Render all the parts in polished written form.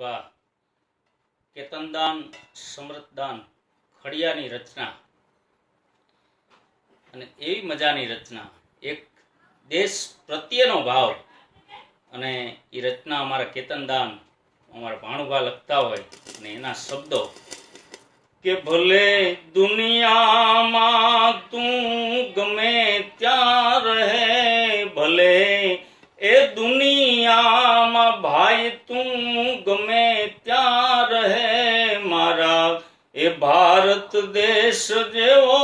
બાબા કેતનદાન સમૃદ્ધદાન ખડિયાની રચના અને એવી મજાની રચના, એક દેશ પ્રત્યેનો ભાવ, અને એ રચના અમારા કેતનદાન અમારા ભાણુભા લખતા હોય અને એના શબ્દો કે ભલે દુનિયામાં તું ગમે ત્યાં રહે, ભલે એ દુનિયામાં ભાઈ તું ગમે ત્યાં રહે, મારા એ ભારત દેશ જેવો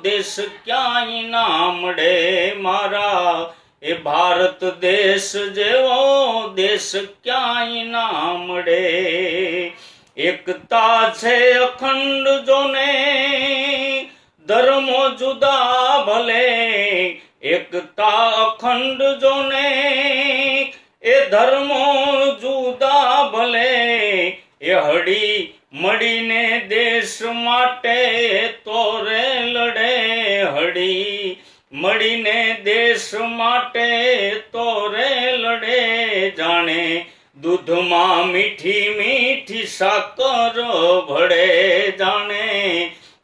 દેશ ક્યાંય ના મળે, મારા એ ભારત દેશ જેવો દેશ ક્યાંય ના મળે. એકતા છે અખંડ જોને ધર્મો જુદા ભલે, એકતા અખંડ જોને એ ધર્મો જુદા ભલે, એ હળી મળીને દેશ માટે તોરે લડે, હળી મળીને દેશ માટે તોરે લડે, જાણે દૂધમાં મીઠી મીઠી સાકર ભળે, જાણે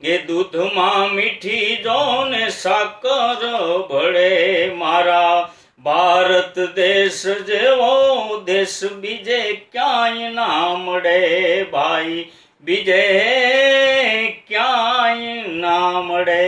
એ દૂધમાં મીઠી જોને સાકર ભળે, મારા ભારત દેશ જેવો દેશ બીજે ક્યાંય ના મળે, ભાઈ બીજે ક્યાંય ના મળે.